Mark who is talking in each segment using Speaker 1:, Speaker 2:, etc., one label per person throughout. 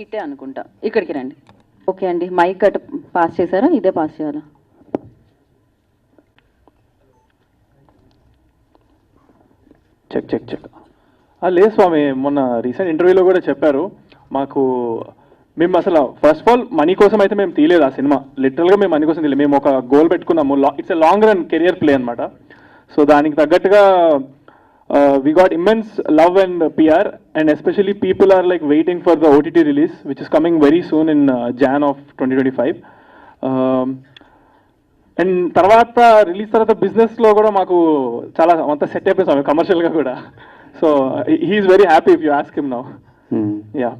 Speaker 1: హిట్టే అనుకుంటా. ఇక్కడికి రండి. ఓకే అండి, మైక్ అటు పాస్ చేశారా, ఇదే పాస్ చేయాలా?
Speaker 2: Check check check. లేదు స్వామి, మొన్న రీసెంట్ ఇంటర్వ్యూలో కూడా చెప్పారు మాకు. మేము అసలు ఫస్ట్ ఆఫ్ ఆల్ మనీ కోసం అయితే మేము తీయలేదు ఆ సినిమా. లిటరల్గా మేము మనీ కోసం తీయలేదు. మేము ఒక గోల్ పెట్టుకున్నాము, it's a long run career play అనమాట. సో దానికి తగ్గట్టుగా we got immense love and PR, and especially people are like waiting for the OTT release, which is coming very soon in Jan of 2025. And తర్వాత release తర్వాత బిజినెస్లో కూడా మాకు చాలా అంతా సెట్ అయిపోయింది కమర్షియల్గా కూడా. So he's very happy if you ask him now. Yeah,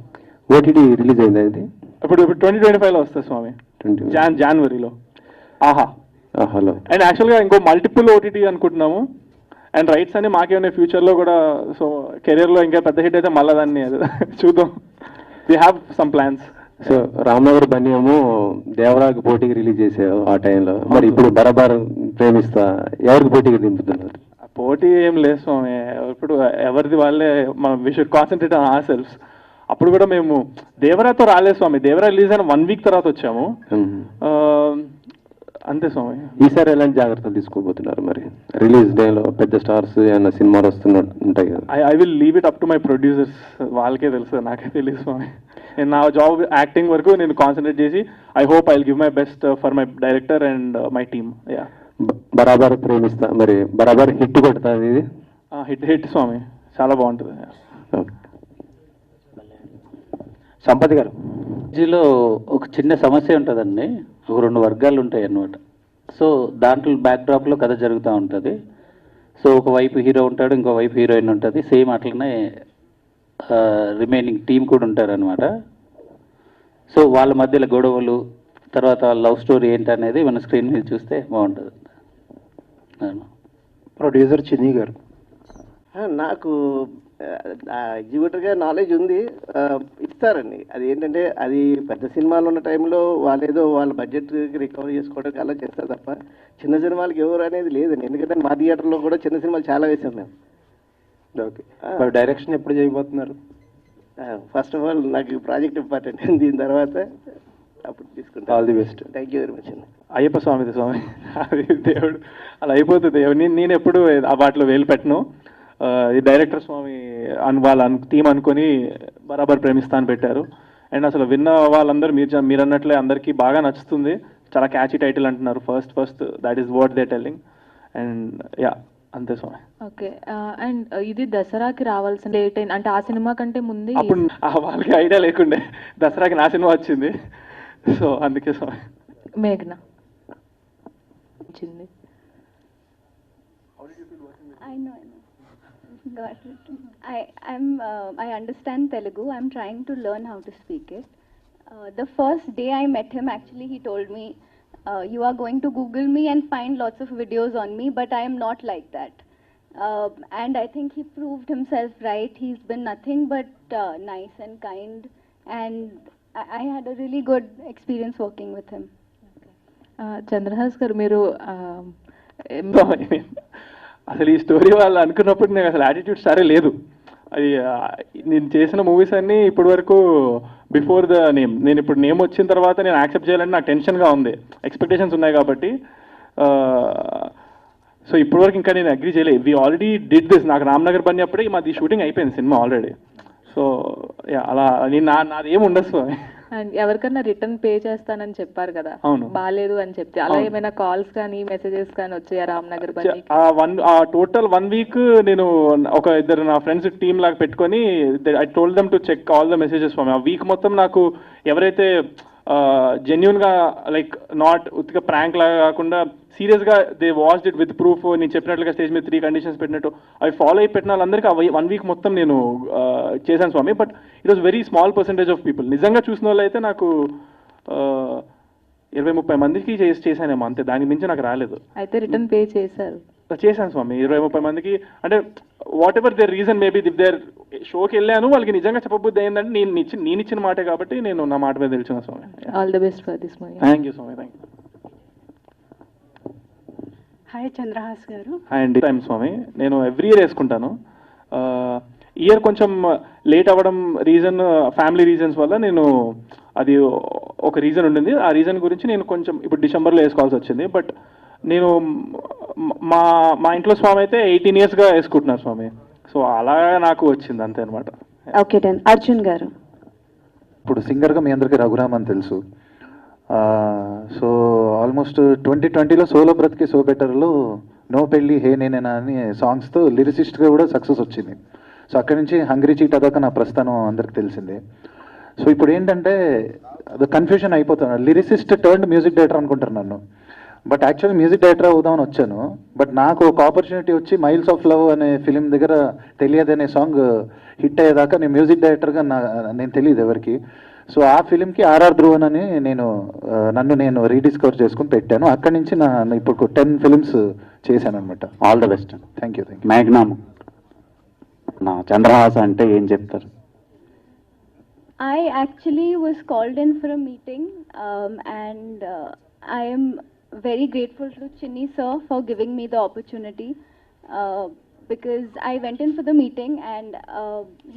Speaker 3: OTT release అయింది అది
Speaker 2: ఇప్పుడు 2025లో వస్తుంది స్వామి, జనవరిలో.
Speaker 3: హలో.
Speaker 2: అండ్ యాక్చువల్గా ఇంకో మల్టిపుల్ ఓటీటీ అనుకుంటున్నాము. అండ్ రైట్స్ అని మాకే ఉన్నాయి ఫ్యూచర్లో కూడా. సో కెరియర్లో ఇంకా పెద్ద హిట్ అయితే మళ్ళీ దాన్ని చూద్దాం. We have some plans.
Speaker 3: So Ramnagar బన్యము దేవరాకి పోటీకి రిలీజ్ చేసావు ఆ టైంలో, మరి ఇప్పుడు బరాబర్ ప్రేమిస్తా ఎవరికి పోటీకి దింపుతున్నారు?
Speaker 2: పోటీ ఏం లేదు స్వామి, ఇప్పుడు ఎవరిది వాళ్ళే. మనం we should concentrate on our selfs. అప్పుడు కూడా మేము దేవరాతో రాలేదు స్వామి, దేవరా రిలీజ్ అయిన 1 వీక్ తర్వాత వచ్చాము. అంతే స్వామి.
Speaker 3: ఈసారి ఎలాంటి జాగ్రత్తలు తీసుకోబోతున్నారు మరి? రిలీజ్ డేలో పెద్ద స్టార్స్ ఏమన్నా సినిమాలు ఉంటాయి కదా.
Speaker 2: I will leave it up to my producers, వాళ్ళకే తెలుసు, నాకే తెలియదు స్వామి. నేను నా జాబ్ యాక్టింగ్ వరకు నేను కాన్సన్ట్రేట్ చేసి I hope I will give my best for my director and my team. Yeah,
Speaker 3: బరాబర్ ప్రేమిస్తా మరి బరాబర్ హిట్ కొడుతుంది ఇది.
Speaker 2: హిట్ స్వామి, చాలా బాగుంటుంది.
Speaker 3: సంపత్ గారు,
Speaker 4: జీలో ఒక చిన్న సమస్య ఉంటుందండి. ఒక 2 వర్గాలు ఉంటాయి అన్నమాట. సో దాంట్లో బ్యాక్డ్రాప్లో కథ జరుగుతూ ఉంటుంది. సో ఒకవైపు హీరో ఉంటాడు, ఇంకో వైపు హీరోయిన్ ఉంటుంది. సేమ్ అట్లనే రిమైనింగ్ టీం కూడా ఉంటారు అనమాట. సో వాళ్ళ మధ్యలో గొడవలు, తర్వాత లవ్ స్టోరీ ఏంటనేది మన స్క్రీన్ మీద చూస్తే బాగుంటుంది.
Speaker 3: ప్రొడ్యూసర్ చిన్ని గారు,
Speaker 5: నాకు ఎగ్జిక్యూటివ్గా నాలెడ్జ్ ఉంది, ఇస్తారండి. అది ఏంటంటే అది పెద్ద సినిమాలు ఉన్న టైంలో వాళ్ళు ఏదో వాళ్ళ బడ్జెట్ రికవర్ చేసుకోవడానికి అలా చేస్తారు తప్ప చిన్న సినిమాలకి ఎవరు అనేది లేదండి. ఎందుకంటే మా థియేటర్లో కూడా చిన్న సినిమాలు చాలా వేసాం మేము.
Speaker 3: ఓకే, డైరెక్షన్ ఎప్పుడు చేయబోతున్నారు?
Speaker 5: ఫస్ట్ ఆఫ్ ఆల్ నాకు ప్రాజెక్ట్ ఇంపార్టెంట్, దీని తర్వాత అప్పుడు తీసుకుంటాను.
Speaker 3: All the best.
Speaker 5: Thank you very much అండి.
Speaker 2: అయ్యప్ప స్వామిది స్వామి, అది దేవుడు అలా అయిపోతుంది. నేను ఎప్పుడు వాటిలో వేలు పెట్టను. ఈ డైరెక్టర్ స్వామి వాళ్ళ థీమ్ అనుకొని బరాబర్ ప్రేమిస్తాను పెట్టారు. అండ్ అసలు విన్న వాళ్ళందరూ మీరు అన్నట్లే అందరికీ బాగా నచ్చుతుంది. చాలా క్యాచీ టైటిల్ అంటున్నారు. First that is what they telling. And yeah, అంతే స్వామి.
Speaker 6: ఓకే, అండ్ ఇది దసరాకి రావాల్సిన డేట్ అంటే ఆ సినిమా కంటే ముందు
Speaker 2: అప్పుడు వాళ్ళకి ఐడియా లేకుండే దసరాకి నా సినిమా వచ్చింది. సో అందుకే స్వామి.
Speaker 6: మేఘ్నా వచ్చింది.
Speaker 7: I know. Got it. I understand Telugu. I'm trying to learn how to speak it. The first day I met him, actually, he told me, "You are going to Google me and find lots of videos on me, but I am not like that." And I think he proved himself right. He's been nothing but nice and kind, and I had a really good experience working with him.
Speaker 6: Chandrahas గారు, మీరు
Speaker 2: అసలు ఈ story వాళ్ళు అనుకున్నప్పుడు నాకు అసలు attitude సరే లేదు. అది నేను చేసిన మూవీస్ అన్నీ ఇప్పటి వరకు బిఫోర్ ద నేమ్, నేను ఇప్పుడు నేమ్ వచ్చిన తర్వాత నేను యాక్సెప్ట్ చేయాలని నాకు టెన్షన్గా ఉంది, ఎక్స్పెక్టేషన్స్ ఉన్నాయి కాబట్టి. సో ఇప్పటి వరకు ఇంకా నేను అగ్రీ చేయలేదు. We already did this. నాకు రామ్నగర్ బన్నీ అప్పుడే మాది షూటింగ్ అయిపోయింది సినిమా ఆల్రెడీ. సో అలా నేను నాది ఏమి ఉండదు.
Speaker 6: అండ్ ఎవరికన్నా రిటర్న్ పే చేస్తానని చెప్పారు కదా,
Speaker 2: అవును,
Speaker 6: బాగాలేదు అని చెప్తే అలా ఏమైనా కాల్స్ కానీ మెసేజెస్ కానీ వచ్చాయా రామ్నగర్ బన్నీ?
Speaker 2: టోటల్ 1 వీక్ నేను ఒక ఇద్దరు నా ఫ్రెండ్స్ టీమ్ లాగా పెట్టుకొని I told them to check all the messages for me. ఆ వీక్ మొత్తం నాకు ఎవరైతే జెన్యున్గా లైక్ నాట్ ఉత్తిగా ప్రాంక్ లాగా కాకుండా సీరియస్గా they watched it with proof, నేను చెప్పినట్లుగా స్టేజ్ మీద 3 కండిషన్స్ పెట్టినట్టు అవి ఫాలో అయి పెట్టిన వాళ్ళందరికీ 1 వీక్ మొత్తం నేను చేశాను స్వామి. But it was very small percentage of people. నిజంగా చూసిన వాళ్ళు అయితే నాకు 20-30 మందికి చేశానేమో, అంతే. దానికి మించి నాకు రాలేదు.
Speaker 6: అయితే రిటర్న్ పే చేశారు?
Speaker 2: చేశాను స్వామి 20-30 మందికి. అంటే whatever their reason maybe, if their షోకి వెళ్ళాను వాళ్ళకి నిజంగా చెప్పబుద్ధి అయిందంటే నేను ఇచ్చిన మాటే కాబట్టి నేను నా మాట మీద తెలిసిన స్వామి.
Speaker 6: All the best for this movie.
Speaker 2: Thank you స్వామి. Thank you.
Speaker 8: హాయ్ చంద్రహాస్ గారు.
Speaker 2: హాయ్ అండి. టైం స్వామి, నేను ఎవ్రీ ఇయర్ వేసుకుంటాను. ఇయర్ కొంచెం లేట్ అవ్వడం రీజన్ ఫ్యామిలీ రీజన్స్ వల్ల నేను అది ఒక రీజన్ ఉండింది. ఆ రీజన్ గురించి నేను కొంచెం ఇప్పుడు డిసెంబర్లో వేసుకోవాల్సి వచ్చింది. బట్ నేను మా మా ఇంట్లో స్వామి అయితే 18 yearsగా వేసుకుంటున్నారు స్వామి. సో అలా నాకు వచ్చింది అంతే అనమాట.
Speaker 1: Okay done. అర్జున్ గారు.
Speaker 8: ఇప్పుడు సింగర్గా మీ అందరికీ రఘురామ్ అని తెలుసు. సో ఆల్మోస్ట్ 2020లో సోలో బ్రతికి సో బెటర్లో నో పెళ్ళి హే నేనేనా అని సాంగ్స్తో లిరిసిస్ట్గా కూడా సక్సెస్ వచ్చింది. సో అక్కడి నుంచి హంగ్రీ చీట్ అదాకా నా ప్రస్థానం అందరికి తెలిసిందే. సో ఇప్పుడు ఏంటంటే అది కన్ఫ్యూజన్ అయిపోతున్నాను. లిరిసిస్ట్ టర్న్డ్ మ్యూజిక్ డైరెక్టర్ అనుకుంటారు నన్ను. బట్ యాక్చువల్లీ మ్యూజిక్ డైరెక్టర్ అవుదామని వచ్చాను. బట్ నాకు ఒక ఆపర్చునిటీ వచ్చి మైల్స్ ఆఫ్ లవ్ అనే ఫిలిం దగ్గర తెలియదనే సాంగ్ హిట్ అయ్యేదాకా నేను మ్యూజిక్ డైరెక్టర్గా నేను తెలియదు ఎవరికి. సో ఆ ఫిలింకి ఆర్ఆర్ ధ్రువన్ అని నన్ను నేను రీడిస్కవర్ చేసుకుని పెట్టాను. అక్కడి నుంచి ఇప్పుడు 10 films చేశాను అనమాట.
Speaker 9: All the best.
Speaker 8: Thank you.
Speaker 9: మ్యాగ్నామ్ నా చంద్రహాస అంటే ఏం చెప్తారు?
Speaker 7: I actually was called in for a meeting, and I am very grateful to Chinni sir for giving me the opportunity, because I went in for the meeting and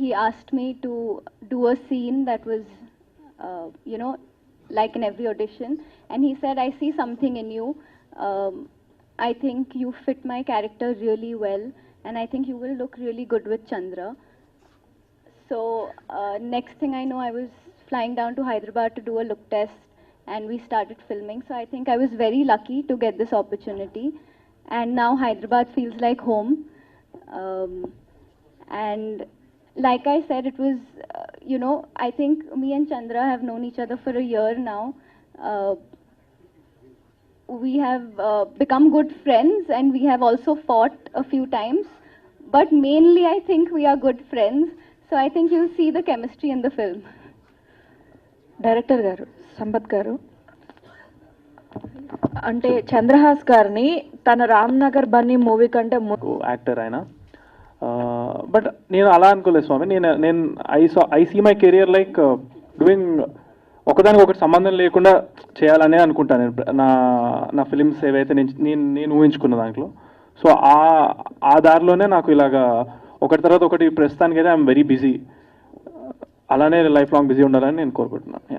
Speaker 7: he asked me to do a scene that was, like in every audition, and he said, I see something in you. I think you fit my character really well, and I think you will look really good with Chandra. So next thing I know, I was flying down to Hyderabad to do a look test, and we started filming. So I think I was very lucky to get this opportunity, and now Hyderabad feels like home. And like I said, it was, I think me and Chandra have known each other for a year now. We have become good friends, and we have also fought a few times, but mainly I think we are good friends. So I think you'll see the chemistry in the film.
Speaker 6: Director గారు సంపత్ గారు, అంటే చంద్రహాస్ గారిని తన Ramnagar Bunny movie కంటే
Speaker 2: actor ఆయన. But నేను అలా అనుకోలేదు స్వామి. నేను I see my career like doing ఒకదానికి ఒకటి సంబంధం లేకుండా చేయాలనే అనుకుంటాను నేను నా ఫిలిమ్స్ ఏవైతే నేను ఊహించుకున్న దాంట్లో. సో ఆ దారిలోనే నాకు ఇలాగా ఒకటి తర్వాత ఒకటి ప్రస్తుతానికి అయితే ఐఎమ్ వెరీ బిజీ. అలానే లైఫ్ లాంగ్ బిజీ ఉండాలని నేను కోరుకుంటున్నాను.